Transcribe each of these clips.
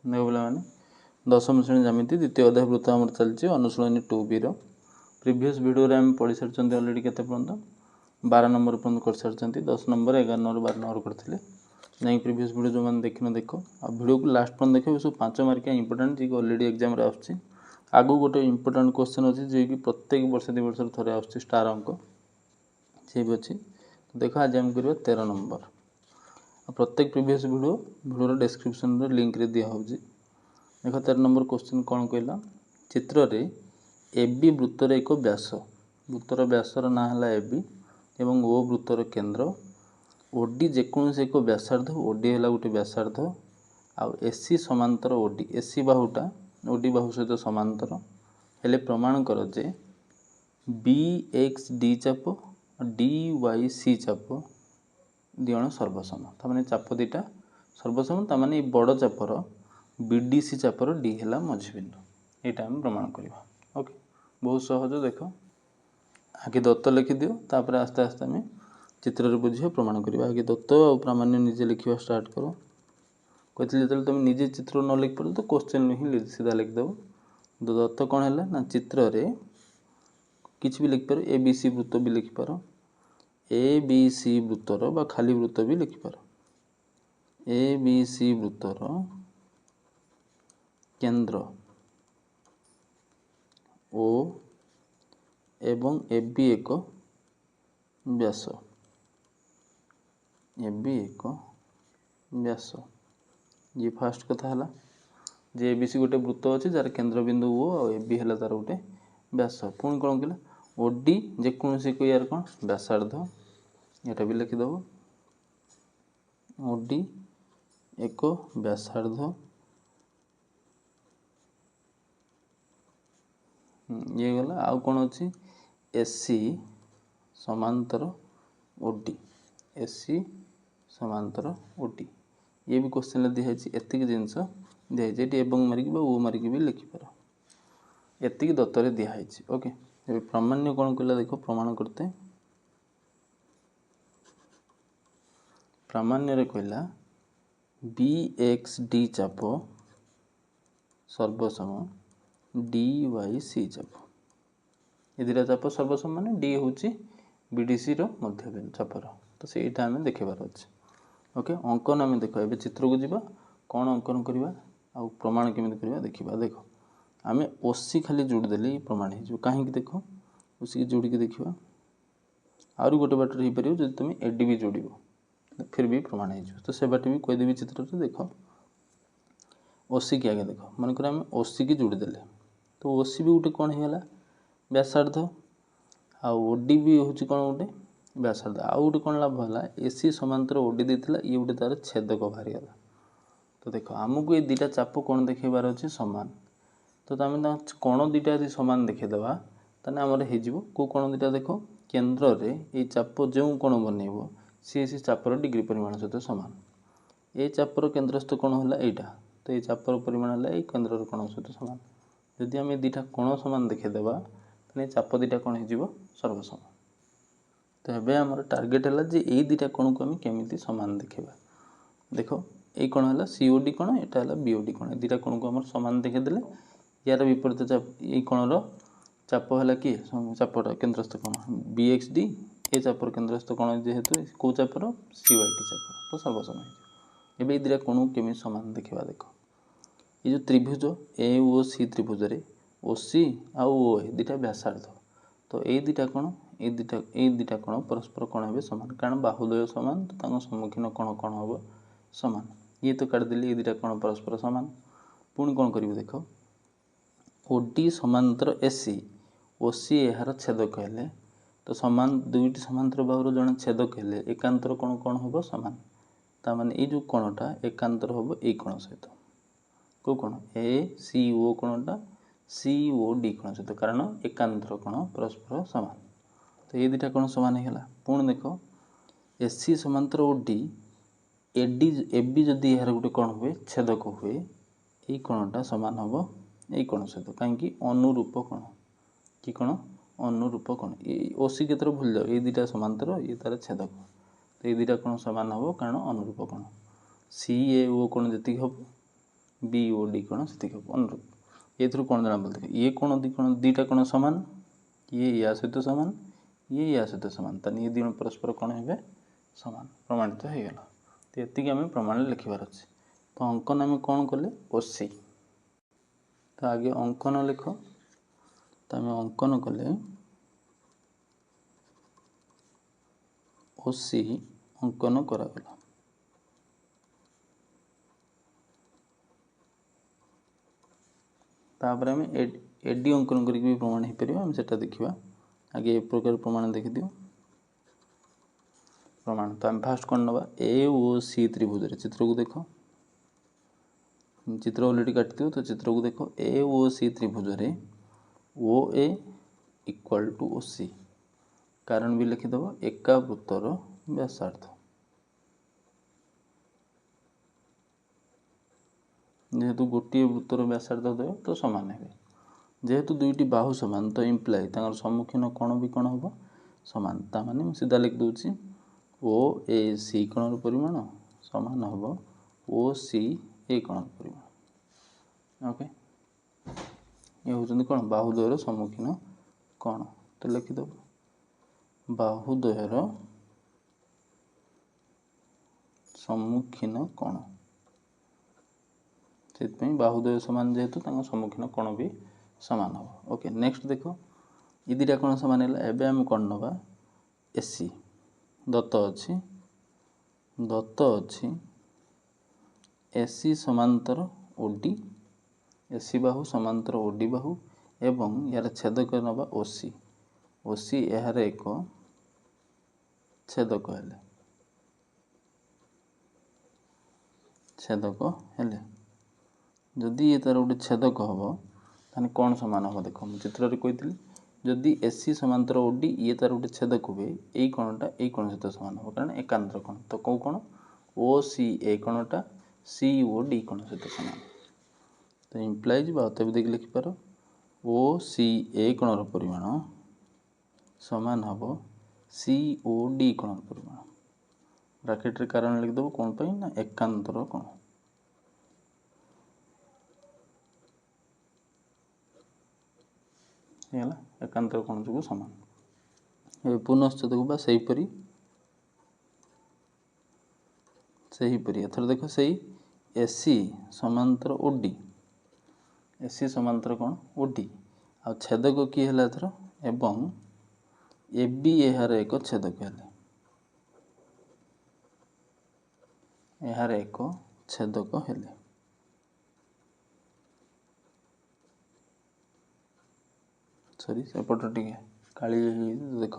देखो पे दशम श्रेणी जमीती द्वितीय अध्याय वृत्त आम चलती अनुशीलनी 2B प्रीवियस वीडियो आम पढ़ी सारी अलरेडी के पर्यटन 12 नंबर पर्यटन कर सारी 10 नंबर 11 नंबर 12 नंबर करते नहीं प्रीवियस वीडियो जो मैंने देखना देख आ वीडियो को लास्ट पर्यटन देख सब 5 मार्किया इंपोर्टेंट जी अलरेडी एग्जाम आगू गोटे इंपोर्टेंट क्वेश्चन अच्छी जी कि प्रत्येक वर्ष 2 वर्ष थे आस स्टार अंक से भी अच्छी तो देख आज आम कर 13 नंबर प्रत्येक प्रीवियस वीडियो डिस्क्रिप्शन लिंक रे दिया होची देख 13 नंबर क्वेश्चन कौन कहला चित्र रे एबी वृत्तर एक व्यास वृत्तर व्यासर ना है एबी एवं ओ वृत्तर केंद्र ओडी जेकोसी एक व्यासार्ध ओडी है गोटे व्यासार्ध आउ एसी समांतर ओडी एसी बाहुटा ओडी बाहु सहित समांतर हेले प्रमाण कर जे बी एक्स डी चाप डी वाई सी चाप दिजण सर्वसम ताने चाप दीटा सर्वसम ताने बड़ चापर बीडीसी चापर डी है मझी बिंदु यहाँ आम प्रमाण करवा ओके बहुत सहज देख आगे दत्त लिखि दियो तापर आस्ते आस्ते आम चित्र बुझे प्रमाण करवा आगे दत्त और प्रामाण्य निजे लिखा स्टार्ट करो कहते जो तुम निजे चित्र न लिख पार तो क्वेश्चन ही सीधा लिखिदेव दत्त कौन है ना चित्र रे किसी भी लिखिपार ए बी सी वृत्त भी लिखिपार ए बी सी वृत्तर बा खाली वृत्त भी लिखिपार ए बी सी वृत्तर केंद्र ओ एवं एबी एक व्यास एबी एक व्यास ये फास्ट कथा है जे एबीसी गोटे वृत्त अच्छे जार केंद्र बिंदु ओ और एबी है तार गोटे व्यास पुणी कौन कहला ओडी जेकोसी को यार कौन व्यासार्ध यहाँ भी लिखिदेव ओडी एक व्यासार्ध ये गला आउ कौन अच्छी एसी समांतर ओडी एसी समांतर ओडी ये भी क्वेश्चन दिखाई एतिक जिनस दिखाई एवं मारिक ओ मारिक भी लिखिपार एतिक दत्तर दिखाई ओके प्रामाण्य कौन कहला देख प्रमाण करते प्रामाण्य कहला बी एक्स डी चाप सर्वसम डी वाई सी चाप ये दुटा चाप सर्वसम मान डी हूँ बीडीसी मध्य चापर तो सहीटा आम देखार अच्छे ओके अंकन आम देख ए चित्र को जीवा कौन अंकन करवा आ प्रमाण केमी करवा देखा देख आम ओसी खाली जोड़देले प्रमाण हो कहीं देख ओसी जोड़िकी देखा आहरी गोटे बाटर हो पार जब तुम एडी भी जोड़ फिर भी प्रमाण हो तो से बाटे भी कहीदेवी चित्र देख ओसी की आगे देख मनकर आम ओसी की जोड़देले तो ओसी भी गोटे कौन होगा व्यासार्ध आडी भी हूँ कौन गोटे व्यासार्ध आउ गोटे कौन लाभ है एसी समांतर ओडी देता ये गोटे तार छेदक बाहरीगला तो देख आमको ये दुटा चाप कौन देखेबार अच्छे सामान तो आम कौन दुटा यदि सामान देखीदेवा ताने आमर हो कौ कौन दुटा देख केन्द्र रे ये चाप जो कौन बनइब सी चापर डिग्री परिमाण सहित सामान ये चापर केन्द्रस्थ कौन है यहाँ तो ये चापर परिमाण है केन्द्र कौन सहित सामान जदि आम दुटा कौन सामान देखीदेवा तो चाप दुटा कौन हो सर्वसम तो ये आम टार्गेट है जे यही दुटा कौन को आम केमी सामान देखा देख ये कौन है सीओडी कौन यहाँ है बीओडी कौन दुटा कौन को आम सामान देखीदे यार विपरीत चाप ये कौन चाप है किए चापटा केन्द्रस्थ कौन बी एक्स डी ए चापर केन्द्रस्थ कौन जेहेतु कौ चापर सी वाई टी चापर तो सर्वसम हो ये दुटा कौन केमी सामान देखा देख ये जो त्रिभुज ए ओ सी त्रिभुज रे ओ सी आउ ओ ए दुटा व्यासार्ध तो ये दुटा कौन ये दुटा कौन परस्पर कौन हे सामान कारण बाहुद्वय सामान तो सम्मुखीन कौन कौन हम सामान ये तो काटिदेली ये दुटा कौन परस्पर सामान पुणी कौन कर देख ओडी समांतर एसी ओसी यार छेदक हेले तो सामान दुईटी समांतर बाहुर जड़े छेदक हेले एकांतर कौन कौन हम सामान ताने ये जो कौनटा एकांतर हम ये कौन सहित को कौन ए सी ओ कौनटा सी ओ डी कौन सहित कारण एकांतर कौन परस्पर सामान तो ये दुटा कौन सामान होगा पुणी देख एसी समांतर ओडी एडी एबी जदि यार गोटे कौन हुए छेदक हुए ये कौनटा सामान हम ये कौन सहित कहीं अनुरूप कौन कि कौन अनुरूप कौन ये ओसी के भूल जाओ ये दुटा समांतर ये तार छेदक तो ये दुटा कौन सामान हम कारण अनुरूप कौन सी ए ओ कौन जी हम बी ओ डी कोण सेतिक हम अनुरूप एथुरु कोण जना बोलते ये कोण दीटा कोण समान ये या सहित समान ये या सहित समान तानी ये दिन परस्पर कोण हेबे समान प्रमाणित हो गला तो एतिक आम प्रमाण लिखबार अच्छे तो अंकन आम कौन कले ओसी तो आगे अंकन लिख तो आम अंकन कले ओसी अंकन करागला तापर आम एडी अंकन करके भी प्रमाण हो पार आम से देखा आगे ए प्रकार प्रमाण देखिद प्रमाण तो आम फास्ट कौन नवा ए ओ सी त्रिभुज चित्र को देख चित्र अलरेडी काटिद तो चित्र को देख ए ओ सी त्रिभुज ओ ए इक्वाल टू ओ सी कारण भी लिखिदेव एका वृत्तर व्यासार्ध जेहेतु गोटे वृत्तर व्यासार्ध देव तो सामान है जेहेतु दुईटी बाहु सामान तो इम्प्लाई सम्मुखीन कोण भी कौन हम सामान ताने सीधा लिख दूची ओ ए सी कोण परिमाण सामान हम ओ सी ए कोण परिमाण ओके ये हूँ कौन बाहुद्वयर सम्मुखीन कोण तो लिखिदेव बाहुद्वयर सम्मुखीन कोण से बाहुद्वय सामान जेहेतु सम्मुखीन कोण भी सामान हम ओके नेक्स्ट देख ये दुटा कोण सामान है एवं आम कौन नवा एसी दत्त अच्छी एसी समांतर ओडी एसी बाहु समांतर ओडी बाहु एवं यार छेदक नवा ओसी ओसी यार एक छेदक हेले जदि ये तार गोटे छेदक हम ताने कौन सामान हम देख चित्र रे कही जदि एसी समांतर ओडी ये तार गोटे छेदक हुए यही कोणटा यही कोण सहित सामान हम कारण एकांतर कोण तो कौ कोण ओ सी ए कोणटा सी ओ डी कोण सहित सामान तो इम्प्लाइज अतएव देख लिखिपार ओ सी ए कोणर परिमाण सामान हम सी ओ डी कोणर परिमाण ब्रैकेट रे कारण लिखिदेव कौन पाई ना एकांतर कोण एकांतर कोण जो सामान पुनश्च देखा सहीपरी एथर देख सही एसी समांतर ओडी एसी समांतर कौन ओडी आ छेदक किए है एथर एवं ए बी यार एक छेदक यार एक छेदक हेले सॉरी सेपट टे काली देख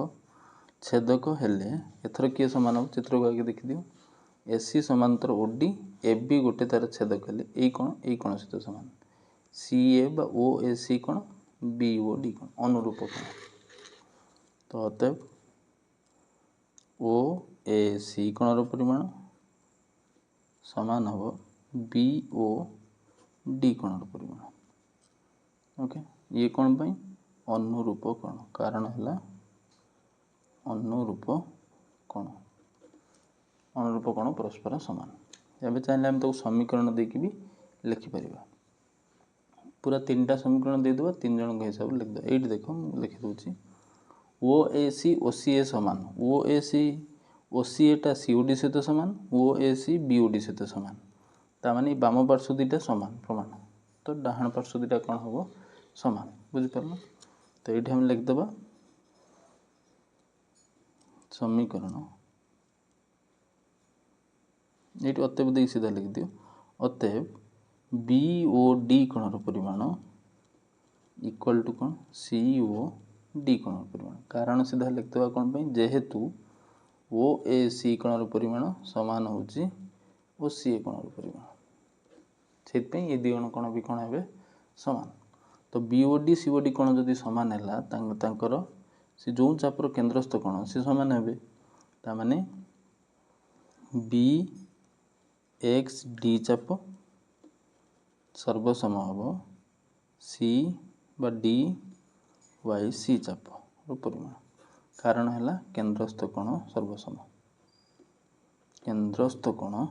छेदक हेले एथर किए सामान हम चित्र को आगे देखिदियो एसी समांतर ओडी ए बी गोटे तार छेदक हेले यही कोण सहित सामान सी ए बा ओ ए सी कोण बी ओ डी कोण अनुरूप कोण तो अतएव ओ ए सी कोणर परिमाण सामान हम बी ओ डी कोणर परिमाण ओके ये कौन पाई अनुरूप कोण कारण है अनुरूप कोण अनुरूप कोण परस्पर सामान एवं चाहिए आम तो समीकरण देकी भी लिखिपर पूरा तीन टा समीकरण देदेव तीन जन हिसाब से लिखिद ये देख लिखिदे ओ ए सी ओ सी ए सामान ओ ए सी ओ सी एटा सी ओ डी सहित सामान ओ ए सी बी ओ डी सहित सामान तामाने बाम पार्श्व दुईटा सामान प्रमाण तो डाहाण पार्श्व दुईटा कौन हम सामान बुझिपार तो ये हम लिखिदेव समीकरण ये अतएव दे सीधा लिख दियो अतएव बी ओ डी कोणर परिमाण इक्वल टू कौन सी ओ डी कोणर परिमाण कारण सीधा लिखिदेवा कौन पाई जेहेतु ओ ए सी कोणर परिमाण सामान होची ओ सी ए कोणर परिमाण से ये दी जण कोण भी कोण हेबे सामान तो B O D C O D कोण जदि सामान है तांकर से जो चापर केन्द्रस्थ कोण से सामान हेबे तामाने बी एक्स डी चाप सर्वसम हम सी बा डी वाई सी चाप परिमाण कारण है केन्द्रस्थ कोण सर्वसम केन्द्रस्थ कोण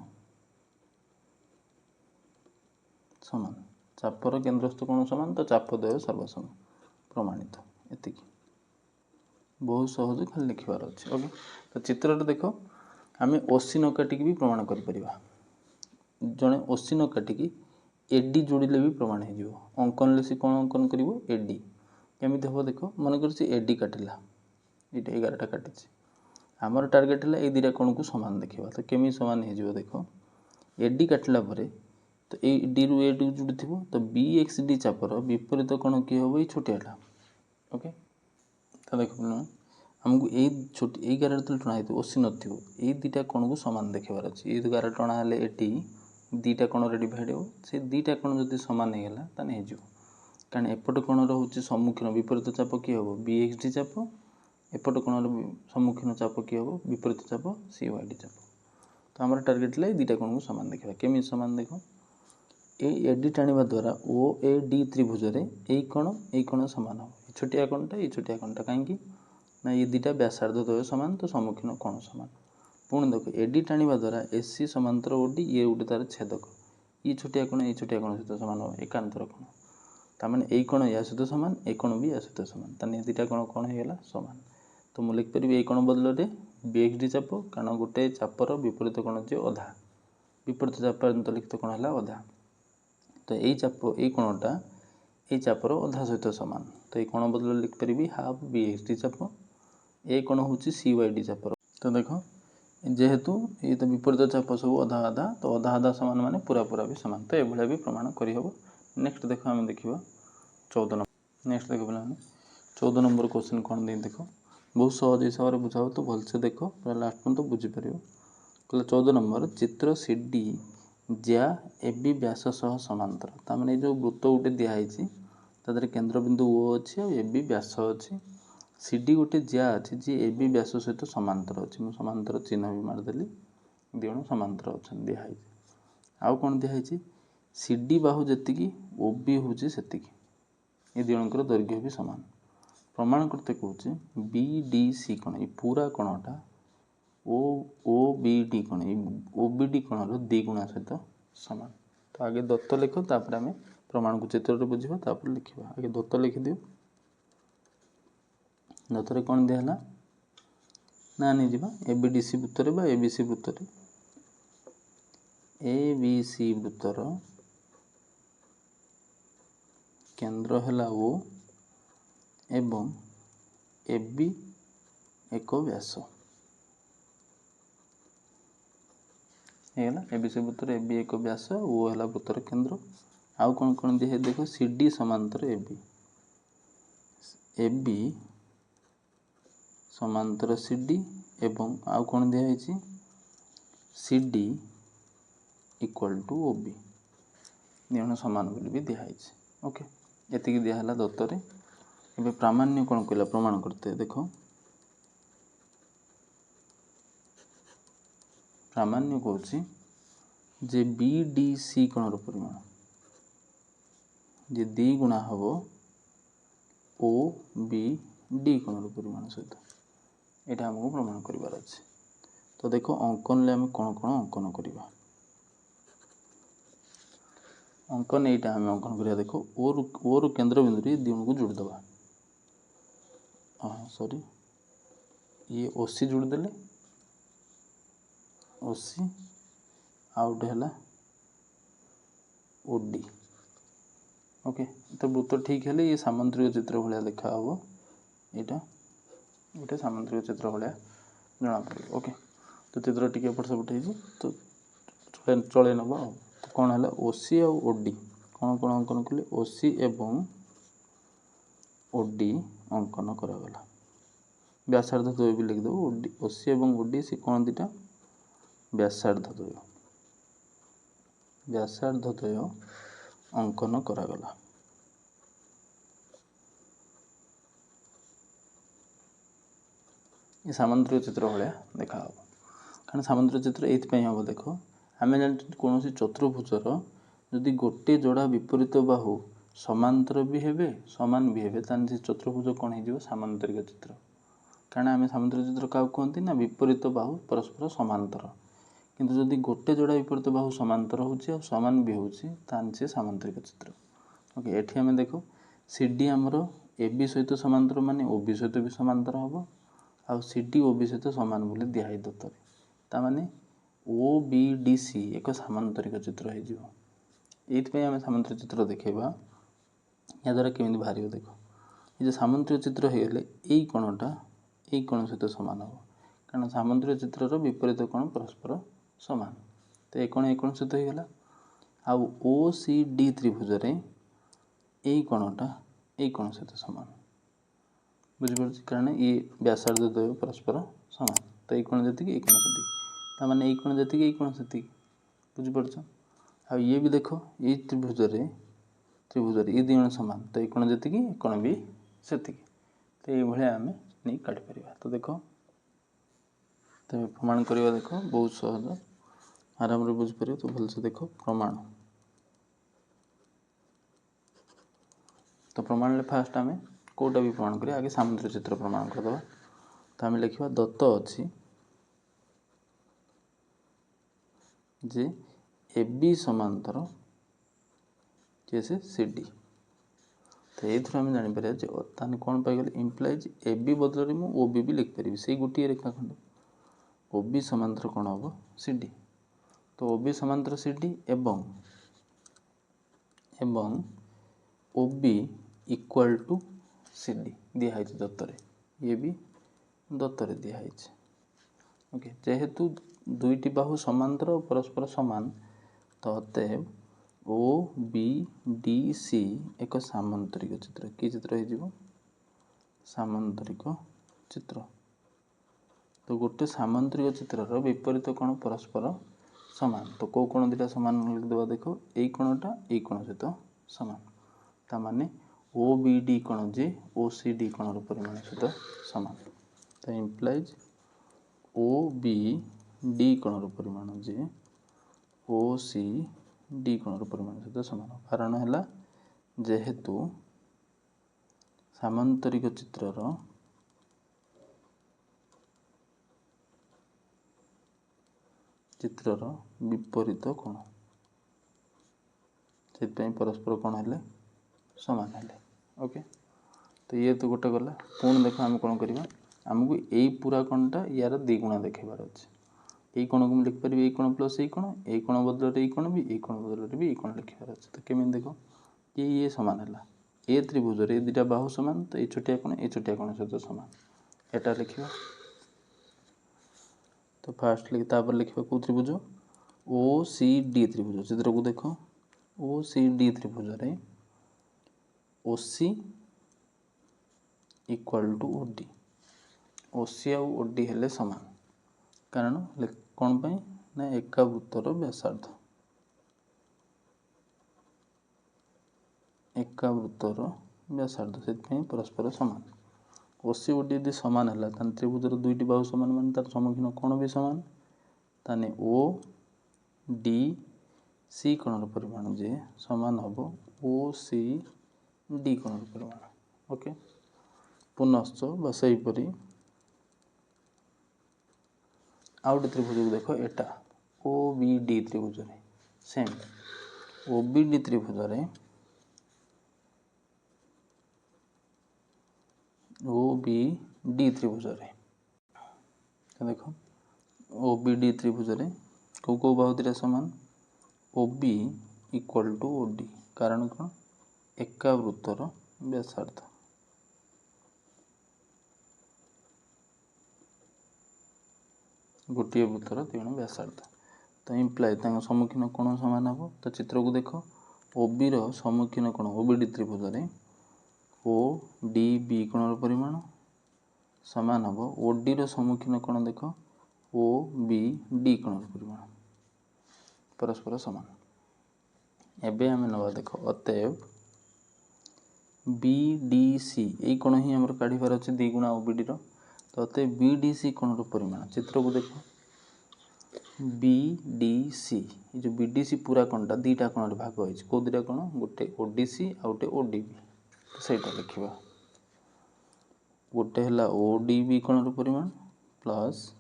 ସମାନ। ଚାପର କେନ୍ଦ୍ରସ୍ଥ କୋଣ ସମାନ ତ ଚାପ ଦ୍ୱୟ ସର୍ବସମ ପ୍ରମାଣିତ। ଏତିକି ବହୁତ ସହଜ, ଖାଲି ଲେଖିବାର ଅଛି। ଓକେ, ତ ଚିତ୍ରରେ ଦେଖ ଆମେ ଓସି ନ କାଟିକି ବି ପ୍ରମାଣ କରିପାରିବା। ଜଣେ ଓସି ନ କାଟିକି ଏଡି ଯୋଡ଼ିଲେ ବି ପ୍ରମାଣ ହେଇଯିବ। ଅଙ୍କନରେ ସେ କ'ଣ ଅଙ୍କନ କରିବ? ଏଡି। କେମିତି ହେବ ଦେଖ, ମନେକର ସେ ଏଡି କାଟିଲା, ଏଇଟା 11ଟା କାଟିଛି। ଆମର ଟାର୍ଗେଟ୍ ହେଲା ଏଇ ଦୁଇଟା କୋଣକୁ ସମାନ ଦେଖିବା। ତ କେମିତି ସମାନ ହେଇଯିବ ଦେଖ, ଏଡି କାଟିଲା ପରେ ତ ଏଇ ଡିରୁ ଏଡିକୁ ଯୋଡ଼ିଥିବ, ତ ବି ଏକ୍ସ ଡି ଚାପର ବିପରୀତ କୋଣ କିଏ ହେବ? ଏଇ ଛୋଟିଆଟା। ଓକେ, ତ ଦେଖ ଆମକୁ ଏଇ ଗାର ଯେତେବେଳେ ଟଣା ହେଇଥିବ, ଓସି ନଥିବ, ଏଇ ଦୁଇଟା କୋଣକୁ ସମାନ ଦେଖିବାର ଅଛି। ଏଇ ଗାର ଟଣା ହେଲେ ଏଡି ଦୁଇଟା କୋଣରେ ଡିଭାଇଡ଼ ହେବ। ସେ ଦୁଇଟା କୋଣ ଯଦି ସମାନ ହେଇଗଲା ତାହେଲେ ହେଇଯିବ। କାରଣ ଏପଟ କୋଣର ହେଉଛି ସମ୍ମୁଖୀନ ବିପରୀତ ଚାପ କିଏ ହେବ? ବି ଏକ୍ସ ଡି ଚାପ। ଏପଟ କୋଣର ସମ୍ମୁଖୀନ ଚାପ କିଏ ହେବ? ବିପରୀତ ଚାପ ସି ୱାଇ ଡି ଚାପ। ତ ଆମର ଟାର୍ଗେଟ୍ ହେଲା ଏଇ ଦୁଇଟା କୋଣକୁ ସମାନ ଦେଖିବା। କେମିତି ସମାନ ଦେଖ, ଏଇ ଏଡି ଟାଣିବା ଦ୍ୱାରା ଓ ଏ ଡି ତ୍ରିଭୁଜରେ ଏଇ କୋଣ ସମାନ ହେବ। ଏଇ ଛୋଟିଆ କୋଣଟା, ଏଇ ଛୋଟିଆ କୋଣଟା, କାହିଁକି ନା ଏ ଦୁଇଟା ବ୍ୟାସାର୍ଦ୍ଧ ଦ୍ୱୟ ସମାନ, ତ ସମ୍ମୁଖୀନ କୋଣ ସମାନ। ପୁଣି ଦେଖ ଏଡି ଟାଣିବା ଦ୍ୱାରା ଏସି ସମାନ୍ତର ଓଡି, ଇଏ ଗୋଟେ ତାର ଛେଦକ। ଏଇ ଛୋଟିଆ କୋଣ ସହିତ ସମାନ ହେବ, ଏକାନ୍ତର କୋଣ। ତାମାନେ ଏଇ କୋଣ ୟା ସହିତ ସମାନ, ଏଇ କୋଣ ବି ୟା ସହିତ ସମାନ। ତାହେଲେ ଏ ଦୁଇଟା କୋଣ କ'ଣ ହେଇଗଲା? ସମାନ। ତ ମୁଁ ଲେଖିପାରିବି ଏଇ କୋଣ ବଦଳରେ ବି ଏକ୍ସ ଡି ଚାପ, କାରଣ ଗୋଟେ ଚାପର ବିପରୀତ କୋଣ ଯେ ଅଧା, ବିପରୀତ ଚାପର ଅନ୍ତର୍ଲିଖିତ କୋଣ ହେଲା ଅଧା। ତ ଏଇ କୋଣଟା ଏଇ ଚାପର ଅଧା ସହିତ ସମାନ। ତ ଏଇ କୋଣ ବଦଳରେ ଲିଖିପାରିବି ହାଫ୍ ବି ଏକ୍ସ ଡି ଚାପ। ଏ କୋଣ ହେଉଛି ସି ୱାଇ ଡି ଚାପର। ତ ଦେଖ ଯେହେତୁ ଏଇ ତ ବିପରୀତ ଚାପ ସବୁ ଅଧା ଅଧା, ତ ଅଧା ଅଧା ସମାନ ମାନେ ପୁରା ବି ସମାନ। ତ ଏଭଳିଆ ବି ପ୍ରମାଣ କରିହେବ। ନେକ୍ସଟ ଦେଖ, ଆମେ ଦେଖିବା 14 ନମ୍ବର। ନେକ୍ସଟ ଦେଖ ପିଲାମାନେ, 14 ନମ୍ବର କ୍ୱେଶ୍ଚିନ୍ କ'ଣ ଦେଇ ଦେଖ, ବହୁତ ସହଜ ହିସାବରେ ବୁଝାବ, ତ ଭଲସେ ଦେଖ, ପୁରା ଲାଷ୍ଟ ପର୍ଯ୍ୟନ୍ତ ବୁଝିପାରିବ। କହିଲେ 14 ନମ୍ବର, ଚିତ୍ର ସି ଡି ଜ୍ୟା ଏ ବି ବ୍ୟାସ ସହ ସମାନ୍ତର। ତାମାନେ ଏଇ ଯେଉଁ ବୃତ୍ତ ଗୋଟେ ଦିଆହେଇଛି, ତା ଦେହରେ କେନ୍ଦ୍ରବିନ୍ଦୁ ଓ ଅଛି ଆଉ ଏ ବି ବ୍ୟାସ ଅଛି। ସି ଡି ଗୋଟେ ଜ୍ୟା ଅଛି ଯିଏ ଏ ବି ବ୍ୟାସ ସହିତ ସମାନ୍ତର ଅଛି। ମୁଁ ସମାନ୍ତର ଚିହ୍ନ ବି ମାରିଦେଲି, ଦୁଇ ଜଣ ସମାନ୍ତର ଅଛନ୍ତି ଦିଆହେଇଛି। ଆଉ କ'ଣ ଦିଆହେଇଛି? ସି ଡି ବାହୁ ଯେତିକି ଓ ବି ହେଉଛି ସେତିକି। ଏ ଦୁଇ ଜଣଙ୍କର ଦୈର୍ଘ୍ୟ ବି ସମାନ। ପ୍ରମାଣ କରତେ କହୁଛି ବି ଡି ସି କୋଣ, ଏଇ ପୁରା କୋଣଟା ଓ ବି ଡି କୋଣ, ଏଇ ଓ ବି ଡି କୋଣର ଦ୍ୱିଗୁଣା ସହିତ ସମାନ। ତ ଆଗେ ଦତ୍ତ ଲେଖ, ତାପରେ ଆମେ ପ୍ରମାଣକୁ ଚିତ୍ରରେ ବୁଝିବା, ତାପରେ ଲେଖିବା। ଆଗେ ଦତ୍ତ ଲେଖିଦିଅ। ଦତ୍ତରେ କ'ଣ ଦିଆହେଲା ନା ନେଇଯିବା ଏ ବି ଡି ସି ବୃତ୍ତରେ ବା ଏ ବି ସି ବୃତ୍ତରେ। ଏ ବି ସି ବୃତ୍ତର କେନ୍ଦ୍ର ହେଲା ଓ ଏବଂ ଏ ବି ଏକ ବ୍ୟାସ ହେଇଗଲା। ଏ ବି ସି ବୃତ୍ତର ଏ ବି ଏକ ବ୍ୟାସ, ଓ ହେଲା ବୃତ୍ତର କେନ୍ଦ୍ର। ଆଉ କ'ଣ ଦିଆ ଦେଖ, ସି ଡି ସମାନ୍ତର ଏ ବି ସମାନ୍ତର ସି ଡି, ଏବଂ ଆଉ କ'ଣ ଦିଆହେଇଛି? ସି ଡି ଇକ୍ୱାଲ୍ ଟୁ ଓ ବି, ଦୁଇ ଜଣ ସମାନ ବୋଲି ବି ଦିଆହେଇଛି। ଓକେ, ଏତିକି ଦିଆହେଲା ଦତ୍ତରେ। ଏବେ ପ୍ରାମାଣ୍ୟ କ'ଣ କହିଲା? ପ୍ରମାଣ କରତେ ଦେଖ, ପ୍ରାମାଣ୍ୟ କହୁଛି ଯେ ବି ଡି ସି କୋଣର ପରିମାଣ ଯେ ଦ୍ୱିଗୁଣା ହେବ ଓ ବି ଡି କୋଣର ପରିମାଣ ସହିତ। ଏଇଟା ଆମକୁ ପ୍ରମାଣ କରିବାର ଅଛି। ତ ଦେଖ ଅଙ୍କନରେ ଆମେ କ'ଣ ଅଙ୍କନ କରିବା। ଅଙ୍କନ ଏଇଟା ଆମେ ଅଙ୍କନ କରିବା। ଦେଖ ଓରୁ କେନ୍ଦ୍ରବିନ୍ଦୁରେ ଦୁଇ ଜଣକୁ ଯୋଡ଼ିଦେବା। ସରି, ଇଏ ଓସି ଯୋଡ଼ିଦେଲେ, ଓସି, ଆଉ ଗୋଟେ ହେଲା ଓଡି। ଓକେ, ତ ବୃତ୍ତ ଠିକ୍ ହେଲେ ଇଏ ସାମନ୍ତ୍ରିକ ଚିତ୍ର ଭଳିଆ ଦେଖାହେବ। ଏଇଟା ଗୋଟେ ସାମନ୍ତ୍ରିକ ଚିତ୍ର ଭଳିଆ ଜଣାପଡ଼ିବ। ଓକେ, ତ ଚିତ୍ର ଟିକେ ଏପଟ ସେପଟ ହେଇଛି, ତ ଚଳେଇ ନେବ ଆଉ। ତ କ'ଣ ହେଲା? ଓସି ଆଉ ଓଡି କ'ଣ ଅଙ୍କନ କଲେ? ଓସି ଏବଂ ଓଡି ଅଙ୍କନ କରାଗଲା। ବ୍ୟାସାର୍ଦ୍ଧ ଦ୍ୱୟ ବି ଲେଖିଦେବ। ଓସି ଏବଂ ଓଡି ସେ କ'ଣ ଦୁଇଟା? ବ୍ୟାସାର୍ଦ୍ଧ ଦ୍ୱୟ ଅଙ୍କନ କରାଗଲା। ଏ ସାମନ୍ତ୍ରିକ ଚିତ୍ର ଭଳିଆ ଦେଖାହେବ। କାରଣ ସାମନ୍ତ୍ରିକ ଚିତ୍ର ଏଇଥିପାଇଁ ହେବ, ଦେଖ ଆମେ ଜାଣିଛୁ କୌଣସି ଚତୁର୍ଭୁଜର ଯଦି ଗୋଟେ ଯୋଡ଼ା ବିପରୀତ ବାହୁ ସମାନ୍ତର ବି ହେବେ ସମାନ ବି ହେବେ, ତାହେଲେ ସେ ଚତୁର୍ଭୁଜ କ'ଣ ହେଇଯିବ? ସାମନ୍ତରିକ ଚିତ୍ର। କାରଣ ଆମେ ସାମନ୍ତରିକ ଚିତ୍ର କାହାକୁ କୁହନ୍ତି ନା ବିପରୀତ ବାହୁ ପରସ୍ପର ସମାନ୍ତର। किंतु जदि गोटे जोड़ा विपरीत बाहु समांतर होउछि और समान भी होउछि तान से सामांतरिक चित्र। ओके, एठी हमें देखो CD हमरो AB सहित समांतर माने OB सहित भी समांतर हबो आ CD OB सहित समान बोली दिया है दत्तर। ता माने OBDC एक सामांतरिक चित्र है जीवो। एथि पे हमें सामांतरिक चित्र देखेबा या द्वारा केमिति बाहरियो देखो। ये जो सामांतरिक चित्र हे गेले एई कोणटा एई कोण सहित समान हबो, कारण सामांतरिक चित्रर विपरीत कोण परस्पर समान। तो ए कोण सहित हो गला। आ OCD त्रिभुज रे एई कोणटा एई कोण सहित समान, बुझि पड़छ, कारण ये व्यासार्ध द्वय परस्पर समान। तो एई कोण जति एई कोण सति ता माने एई कोण जति एई कोण सति, बुझि पड़छ। आ ये भी देखो एई त्रिभुज रे ये दिण समान, तो एई कोण जति एई कोण भी सति। तो ये भले हमें नहीं काट परिबा। तो देखो तो प्रमाण करवा देखो बहुत सहज आराम रे बुझ परियो। तो भल से देखो प्रमाण। तो प्रमाण ले फास्ट आमे कोटा भी प्रमाण करिया, आगे सामुद्रिक चित्र प्रमाण कर दबा। तो आमे लिखिबा दत्त अछि जे AB समांतर जैसे CD। तो ये थ्रू आमे जानि परिया जे ताने कोन पाइ गेल इंप्लाइज AB बदल रे मु OB भी लिख परिबी सेही गुटी रेखाखंड। OB समांतर कोन हबो CD। तो OB समांतर CD एवं OB इक्वल टू CD दिया है दत्तरे, ये भी दत्तरे दिया है। ओके, जेहेतु दुईटी बाहु समांतर और परस्पर समान, तो अतएव OBDC एक सामांतरिक चित्र। कि चित्र हो सामांतरिक चित्र। तो गोटे सामांतरिक चित्रर विपरीत कोण परस्पर समान। तो को कोण दिटा समान लिख देबा देखो, एई कोणटा एई कोण सहित समान, ता माने OBD कोण जे OCD कोणर परिमाण सहित समान। तो इंप्लाइज OBD कोणर परिमाण जे OCD कोणर परिमाण सहित समान। कारण हैला जेहेतु सामांतरिक चित्रर विपरीत कोण से परस्पर कोण हेले समान हेले। ओके, तो ये तो गोटे गला। पुणी देख आम कौन करवा, आमको यही पूरा कोणटा यार द्विगुणा देखेबार अच्छे। यही कोण को मुझे लिखिपारि यही कोण प्लस यही कोण बदल यही कोण भी यही कोण बदल भी यही कोण लिखार अच्छे। तो केमी देख ये सामान है ए त्रिभुज ये दुटा बाहु सामान, तो ये छोटिया कोण सहित सामान एटा लिखा। तो फास्ट लिखा कौ त्रिभुज OCD त्रिभुज। चित्र को देख OCD त्रिभुज रे OC equal to OD। OC आ OD हेले समान, कारण कौन पाई ना एका वृत्तर व्यासार्ध, एका वृत्तर व्यासार्ध से परस्पर समान। OC OD यदि समान है तान त्रिभुजर दुईटी बाहु समान मान तार सम्मुखीन कोण भी समान, ताने ODC कोणर परिमाण जे समान हबो OCD कोणर परिमाण। ओके, पुनश्च बस यहीपरि आउ गोटे त्रिभुज को देख एटा OBD त्रिभुज रे सेम OBD त्रिभुज रे OBD त्रिभुज रे देखो OBD त्रिभुज रे को बाहु दिटा समान OB इक्वल टू OD। कारण कौन एका वृत्तर व्यासार्ध, गोटे वृत्तर दुईण व्यासार्ध। तो इम्प्लाइ सम्मुखीन कोण समान हम। तो चित्र को देख OB रो सम्मुखीन कोण OBD त्रिभुज रे ODB कोणर परिमाण समान हम OD रो सम्मुखीन कोण देख OBD कोणर परिमाण परस्पर समान। एबे हमें नवा देख अतएव BDC यही कोण ही हमर काढ़ीबार अच्छे द्विगुणा OBD रो। तो अतएव BDC कोणर परिमाण चित्र को देख BDC ये जो BDC पूरा कोणटा दीटा कोण भाग होइछ। को दीटा कोण गोटे ODC आ गोटे ODB। तो सेटा लिखिबा गोटे हला ODB कोणर परिमाण प्लस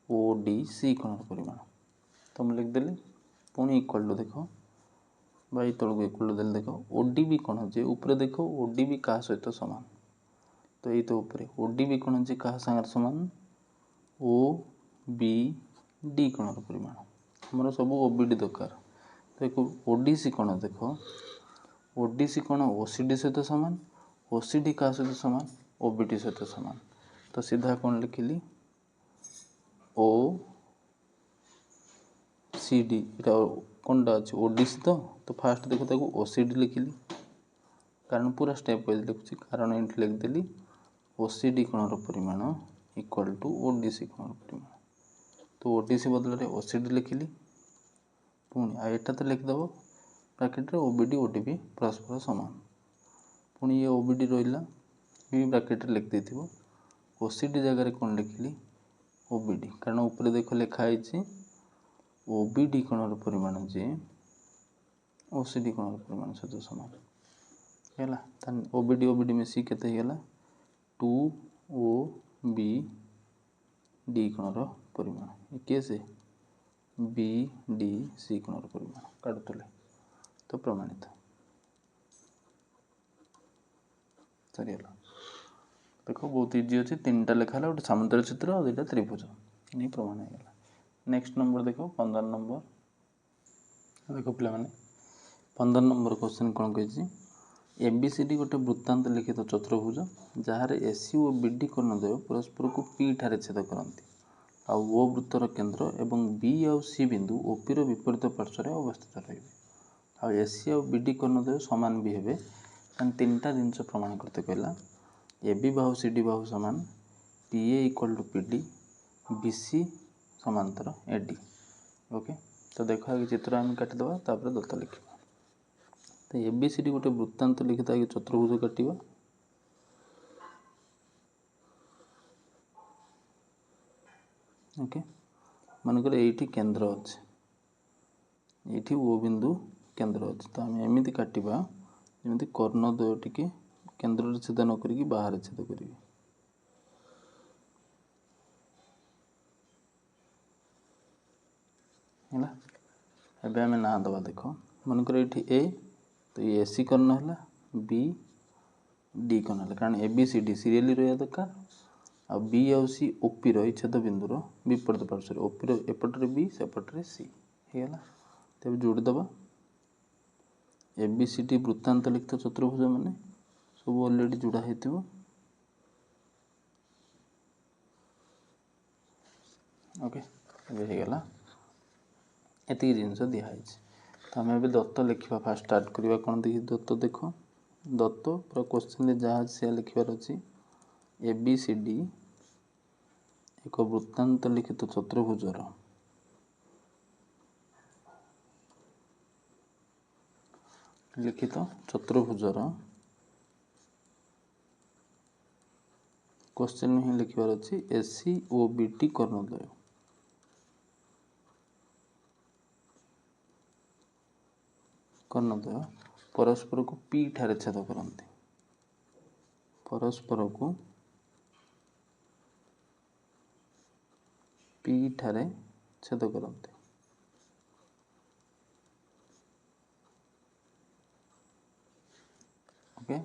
ODC कोणर परिमाण। तो मुझे लिखदेली पुणी इक्वाल टू देख बाई तलू इक्वाल टू देख ओडी भी कौन जे ऊपर देख ओडी भी क्या सहित सामान तो ये तो ऊपर ओडी भी कौन जे क्या सागर सामान ओ बी डी कोण परिमाण आमर सब ओबीडी दरकार देखो ओडीसी कौन देख ओडीसी कौन ओसीडी सहित सामान ओसीडी क्या सहित सामान ओबीडी सहित सामान तो सीधा कौन लिखिली ओ सी डी इटा कौनटा अच्छे ओडीसी तो फास्ट देखो ओसीडी लिखिली कारण पूरा स्टेप वाइज लिखुची कारण ये लिखदेली ओसीडी कोणर परिमाण इक्वल टू ओडीसी कोणर परिमाण तो ओडीसी बदल ओसीडी लिखिली पुणी आटा तो लिखिदेव ब्राकेट ओबीडी ओडीबी परस्पर सामान पुणी ये ओबीडी रहा भी ब्राकेट लिख देथिबो ओसीडी जगह कौन लिखिली ओबीडी कारण ऊपर देख लिखाई ओबीडी कोणर परिमाण जे ओसीडी कोणर परिमाण सहित सामान है ओबीडी ओबीडी मिसी केते होगा 2 ओ बी डी कोणर परिमाण किए से बी डी सी कोणर परिमाण काटुले तो प्रमाणित सरीगला देख बहुत इजी अच्छे 3टा लिखा है गोटे समुद्र चित्र और 2टा त्रिभुज नहीं प्रमाण होगा नेक्स्ट नंबर देख 15 नंबर देख पे 15 नंबर क्वेश्चन कौन कही एबीसीडी गोटे वृत्तांत लिखित चतुर्भुज जार एसी और बीडी कर्णद्वय परस्पर को पी ठारे छेद करती आउ ओ वृत्तर केन्द्र एवं बी आउ सी बिंदु ओपी विपरीत पार्श्व में अवस्थित रही आउ एसी आउ बीडी कर्णद्वय सामान भी हे 3टा जिनस प्रमाण करते कहला A B Bahu C D बाहु सामान P A equal to P D B C समांतर ए डी ओके तो देख आगे चित्र आम काटिदेवा दत्त लिखा तो ए बी सी डी गोटे वृत्तांत लिखित आगे चतुर्भुज काटिबा ओके मनकर ये केन्द्र अच्छे ये ओ बिंदु केन्द्र अच्छे तो आम एमती काटिबा जमी कर्णद्वय टी केन्द्र छेद न करी बाहर छेद करी है आम ना दबा देख मनकर ये ए तो ये एसी कर्ण है बी डी कर्ण है कारण A B C D serially रहा दरकार आ बी आउ सी ओपी छेद बिंदुर विपरीत पार्श्व ओपी एपटे बी सेपटे सी होगा तेज जोड़ीदबा ए बी सी डी वृत्तांत लिखित चतुर्भुज मैंने सब अलरेडी जोड़ा हो ओके होगा एति जिनस दिखाई तो आम ए दत्त लिखा फास्ट स्टार्ट करवा कौन देखिए दत्त देख दत्त पूरा क्वेश्चन जहाँ से लिखार अच्छी ए बी सी डी एक वृत्तांत लिखित चतुर्भुजर लिखित चतुर्भुजर क्वेश्चन ही लिखार अच्छी एसी ओ बी टी कर्णद्वय कर्णद्वय परस्पर को पी ठारे छेद करते परस्पर को पी ठारे छेद करते ओके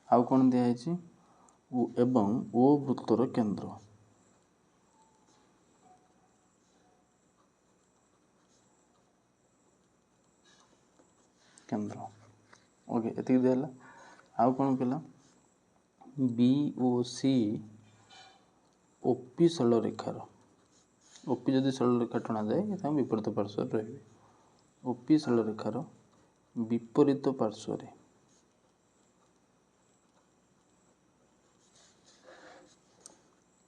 आउ कौन दिखाई एवं ओ वृत्तर केन्द्र केन्द्र ओके एति दिला आउ कौन कहला बी ओ सी ओपी सरल रेखार ओपी जदि सरल रेखा टणा जाए विपरीत पार्श्व रही ओपी सरल रेखार विपरीत पार्श्व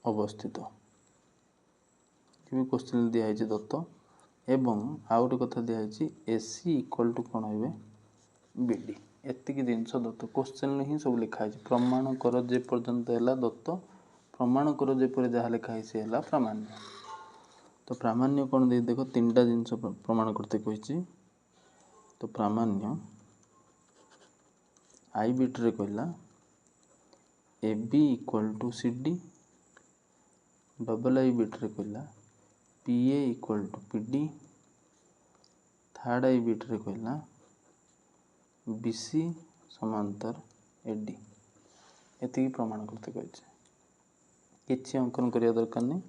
अवस्थित क्वेश्चन दिखाई दत्त एवं आउ गोटे कथा दिखाई एसी इक्वल टू कौन हे बीडी एतिक जिनस दत्त क्वेश्चन ही सब लिखाई प्रमाण कर जे पर्यंत है दत्त प्रमाण कर जेपर जहाँ लिखाई से है प्रामाण्य तो प्रामाण्य कौन दे देख 3टा जिनस प्रमाण करते कही तो प्रामाण्य आई बिट्रे कहला A B equal to C D double I बिट्रे कहला P A equal to P D third I बिट रे कहला BC समांतर AD एति प्रमाण करते कहिছে किछि अंकन करिया दरकार नहीं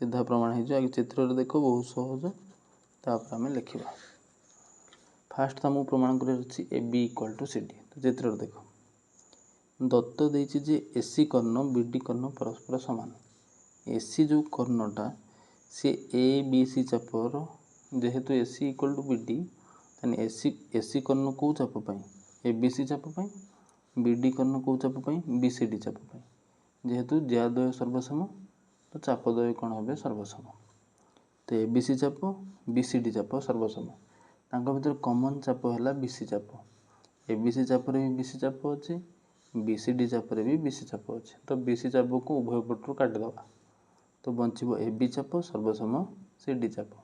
सीधा प्रमाण हो आगे चित्र रे देखो बहुत सहज तापर आम लिखा फास्ट तुमको प्रमाण कर AB इक्वल टू CD तो चित्र रे देखो दत्त देछि जे AC कर्ण BD कर्ण परस्पर समान AC जो कर्णटा सी ABC चापर जेहेतु AC इक्वल टू BD ताने AC कर्ण को चाप पाई ABC चाप पाई BD कर्ण को चाप पाई BCD चाप पाई जेहेतु ज्याद्वय सर्वसम तो चापद्वय कौन हे सर्वसम तो ABC चाप BCD चाप सर्वसम तांका भीतर कॉमन चाप है BC चाप ABC चाप रे भी BC चाप अच्छे BCD चाप रे भी BC चाप अच्छे तो BC चाप को उभय पटरू काटिदेवा तो बंचब AB चाप सर्वसम CD चाप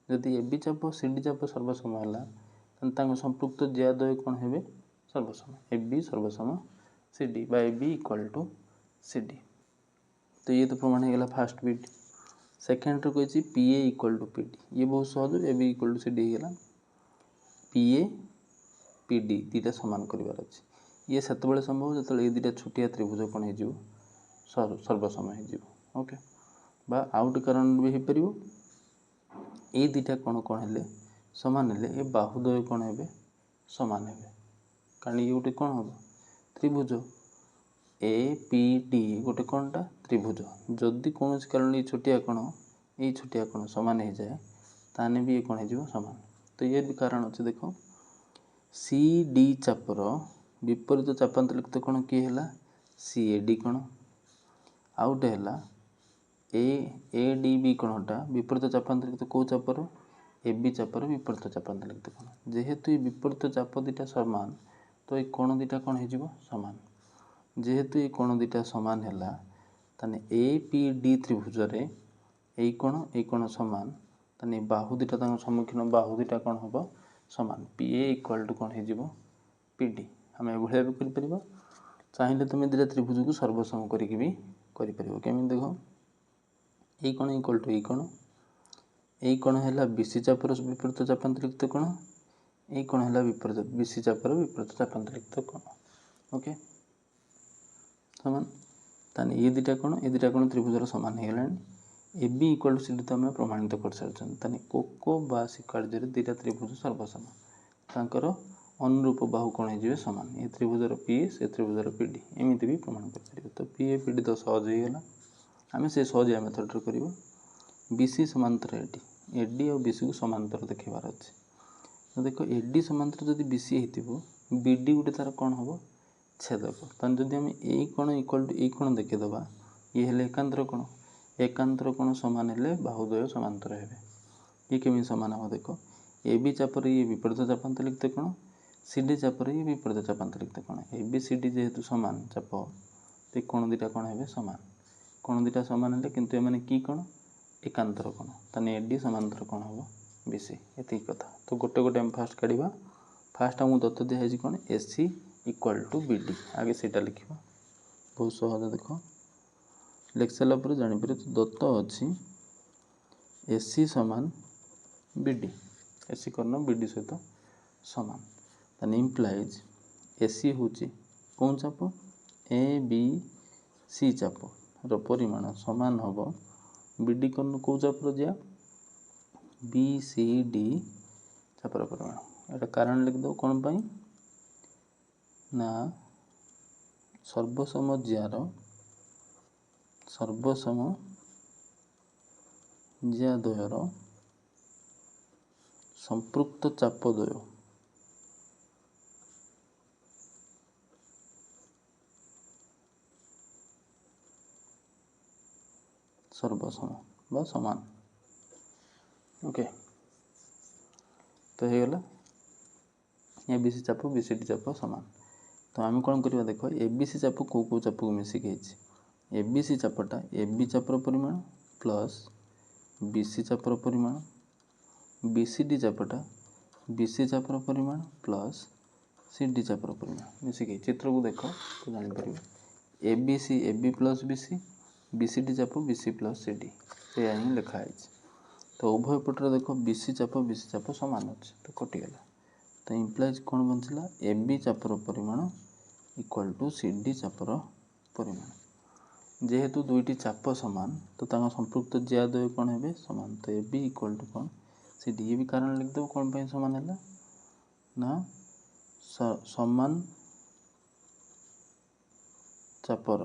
जदि AB चाप CD चाप सर्वसम है संपृक्त ज्याद्वय कौन हे सर्वसम AB सर्वसम CD बा AB इक्वल टू CD तो ये तो प्रमाण हो गला फास्ट बिट सेकेंड रो कही PA इक्वल टू PD ये बहुत सहज AB इक्वल टू CD होगा PA PD दीटा सामान करार अच्छे ये सेत संभव जो ये दीटा छोटिया त्रिभुज कौन हो सर्वसम हो ओके बा आउट कारण भी हो पार ये दीटा कौन कौन है सामान है ये बाहुद्वय कौन है सामान है कारण ये गोटे कौन हम त्रिभुज APD गोटे कौनटा त्रिभुज जदि कौन कारण ये छोटिया कौन सामान हो जाए ताने भी ये कौन हो सामान तो ये भी कारण अच्छे देख CD चापर विपरीत चापांतरित कौन किए है CAD कौन आउटे है ADB कौनटा विपरीत चापांतरित कौ चापर AB चापर विपरीत चापांतरित कौन जेहेतु ये विपरीत चाप दीटा सामान तो ये कौन दीटा कौन हो सामान जेहेतु ये कोण दीटा सामान है ताने APD त्रिभुज रे यही कोण सामान ताने बाहु दीटा सम्मुखीन बाहु दीटा कौन हम सामान PA इक्वल टू कौन हो PD आम एभलिया भी कर चाहिए तुम दीटा त्रिभुज को सर्वसम करके भी करें केमी देख यही कोण इक्वल टू यही कोण है BC चापर विपरीत चापांतरित कोण यही कोण है विपरीत BC चापर विपरीत चापांतरित कोण ओके सामान ताने ये दीटा कौन त्रिभुजर सामान हो AB इक्वल टू CD तो आम प्रमाणित कर सारी ताने कोको बा कार्य दीटा त्रिभुज सर्वसम तांकर अनुरूप बाहु कौन हो सामान ये त्रिभुजर PA से त्रिभुजर PD एमती भी प्रमाण कर तो PA PD तो सहज होगा आम से सहजिया मेथड रे कर BC समांतर AD और BC को समांतर देखार अच्छे तो देख AD समांतर जब BC हो BD गोटे तार कौन हम छेदक तान जदि आम ए कोण इक्वल टू ए कोण देखीदे ये हेले एकांतर कोण सामान हेले बाहुद्वय समांतर हे ये केमी सामान हम देख AB चापर ये विपरीत चापांतरित कोण CD चापर ये विपरीत चापांतरित कोण ABCD जेहेतु सामान चाप तो कोण दीटा कौन हे सामान कोण दीटा सामान हेले किंतु एमाने की कोण एकांतर कोण ताने AD समांतर कोण हम BC एति कथा तो गोटे गोटे हम फास्ट काढ़ा फास्ट आमको दत्त दिखाई कौन AC इक्वल टू BD आगे सीटा लिखा बहुत सहज देख लिख सारा पर जापर तो दत्त अच्छी AC समान BD AC कर्ण BD सहित सामान ताने इम्प्लाइज AC हूँ कौन चाप ABC चाप परिमाण सामान हम BD कर्ण कौ चाप दिया BCD चापर परिमाण एटा कारण लिखिद कौन पाई ना सर्वसम ज्यार सर्वसम ज्याद्वयर संपृक्त चापद्वय सर्वसम बा समान ओके तो हो गला ABC चाप BCD चाप समान तो आम कौन करवा देख ABC चाप कौ चाप को मिसिकी ABC चापटा AB चापर परिमाण प्लस BC चापर परिमाण BCD चापटा BC चापर परिमाण प्लस CD चापर परिमाण मिसिकी चित्र को देख तो जापर AB प्लस BC BCD चाप BC प्लस CD से हिं लिखाई तो उभय पटर देख बीसी चाप समान अच्छे तो कटिगला। तो इम्प्लाइज कौन बंचला ए बी चापर परिमाण इक्वाल टू सी डी चापर परिमाण। जेहेतु दुईटी चाप समान तो तांका संपृक्त ज्याद्वय कौन है समान। तो ए बी इक्वाल टू कौन सी डी। ये भी कारण लिखदेव कौन पर समान है ना समान चापर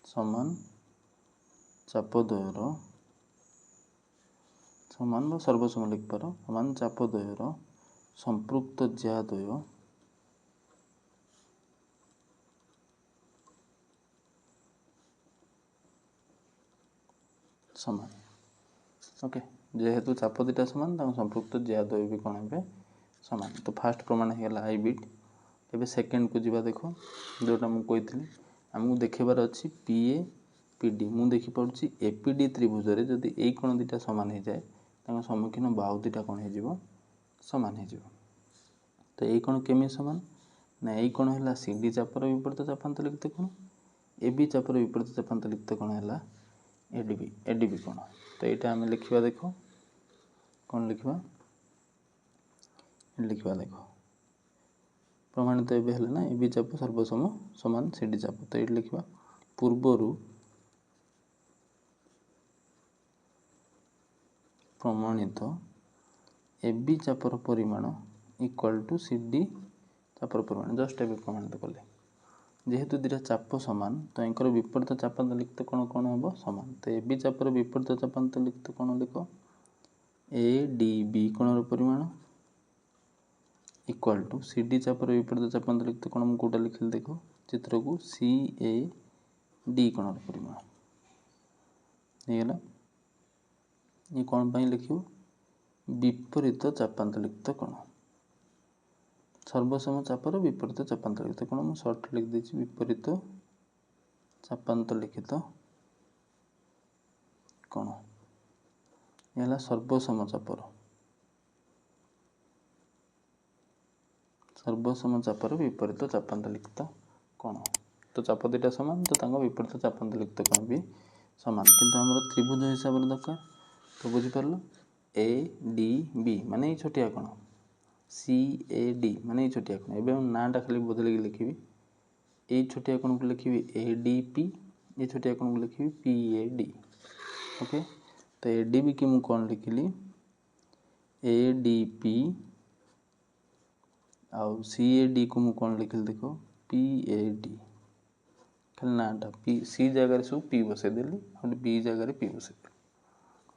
समान चापद्वयर समान व सर्वसम लिखिपार समान चापद्वयर संपृक्त ज्याद्वय समान। ओके जेहेतु चाप दुटा समान संपृक्त ज्याद्वय भी कौन है समान। तो फास्ट प्रमाण होगा आई बिट। एबे सेकेंड को जीवा देख जोटा मुझे कही आमको देखेबार अच्छी पी ए पी डी मुझे देखिपुची एपीडी त्रिभुज रे जदि ए कोण दुटा समान हो जाए तांको सम्मुखीन बाहु दुटा कौन हो समान हो। तो ये कोण केमी समान ना ये कोण है सी डी चापर विपरीत चापांतरित कोण ए बी चापर विपरीत चापांतरित कोण है एडीबी कोण। तो यहाँ आम लिखा देख कौन लिखा देख प्रमाणित एवं है ना ए बी चाप सर्वसम समान सी डी चाप। तो ये लिखा पूर्वर प्रमाणित ए बी चापर परिमाण इक्वाल टू सी डी चापर परिमाण जस्ट एवं प्रमाणित कले। जेहेतु दुटा चाप समान तो यांकर विपरीत चापांतरित कोण कौन हम समान। तो ए बी चापर विपरीत चापांतरित कोण देख ए डी बी कोणर परिमाण इक्वाल टू सी डी चापर विपरीत चापांतरित कोण मुझे कौटा लिखिली देख चित्र को सी ए डी कोणर परिमाण होगा। ये कौन पर लिख विपरीत चापांतरित कोण सर्वसम चापर विपरीत चापांतरित कोण मुझे सर्ट लिख देती विपरीत चापांतरित कोण यह सर्वसम चापर विपरीत चापांतरित कोण। तो चाप दुटा समान तो तांको विपरीत चापांतरित कोण भी समान किंतु आमर त्रिभुज हिसाब से दरकार। तो बुझीपार ए डी बी माने छोटिया कोण सी ए डी माने छोटिया कोण। एवं नाटा खाली बदल लिखी ये छोटिया कोण को लिखी ए डी पी ये छोटिया कोण को लिखी पी ए डी। ओके तो ए डी बी की मुझे कौन लिखिली ए डी पी आउ सी ए डी को मुझे कौन लिखिली देख पी ए डी खाली नाटा पी सी जगह सब पी बसईदेली और बी जगह पी बसईदेली।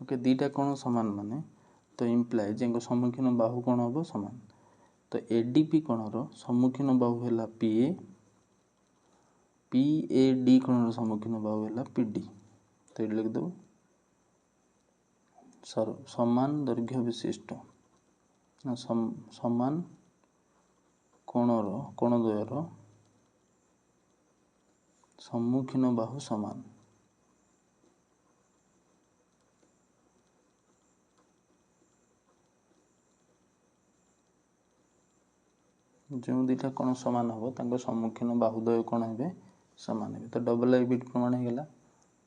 ओके दीटा कौन समान माने तो इम्प्लाय जे सम्मुखीन बाहु कौन हम समान। तो एडीपी कोणर सम्मुखीन बाहु है पीए पी ए डी कोणर सम्मुखीन बाहु है पीडी। तो ये लिखदेव समान दैर्घ्य विशिष्ट समान कोणद्वयर सम्मुखीन बाहु समान। जो दुटा कोण समान हम सम्मुखीन बाहुद्वय कौन है सामान है। तो डबल आई बिट प्रमाण होगा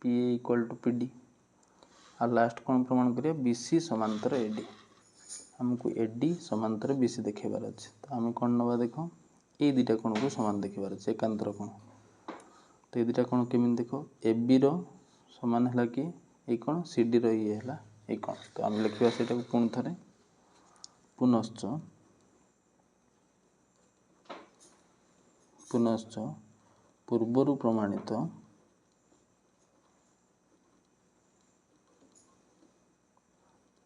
P A equal to P D. आ लास्ट कौन प्रमाण करिया बीसी समांतर एडी हमको एडी समांतर बीसी देखेबार अच्छे। तो आम कौन नवा देख ये दुटा कोण को समान देखेबार अच्छे एकांतर कोण। तो ये दुटा कोण केमी देख ए बी रो समान है कि ये कोण सी डी रो ये है ये कोण। तो आम लिखा से पुणी थे पुनश्च पूर्वर प्रमाणित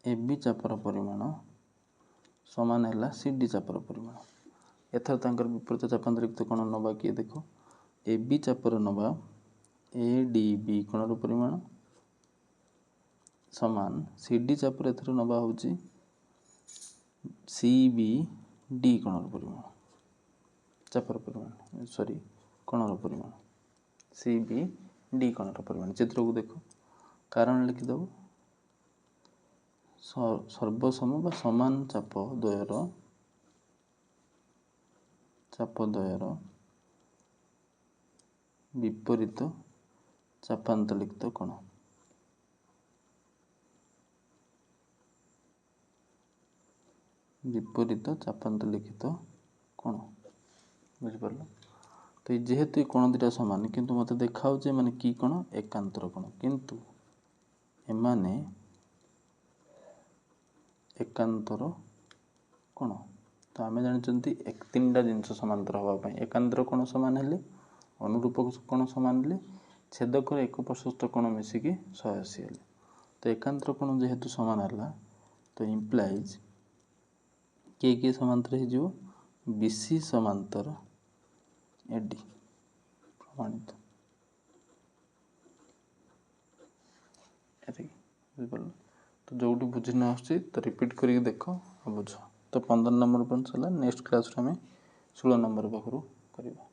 ए बी चापर परिमाण समान है सी डी चापर परिमाण। एथर तांकर विपरीत चापांतरित कोण नवा किए देख ए बी चापर नवा ए डी बी कोणर परिमाण समान सी डी चापर एथर नवा हूँ सी बी डी कोणर परिमाण चापर परिमाण सॉरी कोणर परिमाण सी बी डी कोणर परिमाण। चित्र को देख कारण लिखिदेव सर्वसम बा समान चापद्वयर विपरीत चापांतरित कोण। विपरीत चापांत लिखित कोण बुझिपार। तो ये जेहेतु कोण दुटा सामान किंतु मत देखा माने कि कोण एकांतर कोण किंतु एमाने एकांतर कोण। तो आम जानते तीन टा जिनस समांतर हाँवाई एकांतर कोण सामान हेले अनुरूपक कोण सामान हेले छेदक एक प्रशस्त कोण मिसिकी 180 हेले। तो एकांतर कोण जेहेतु सामान है तो इम्प्लाइज किए समांतर हो बीसी समांतर एडी प्रमाणित बुझिपार। तो जो बुझी न आसुची तो रिपीट करके देख बुझ। तो 15 नंबर पॉइंट है नेक्स्ट क्लास में 16 नंबर पाखु करवा।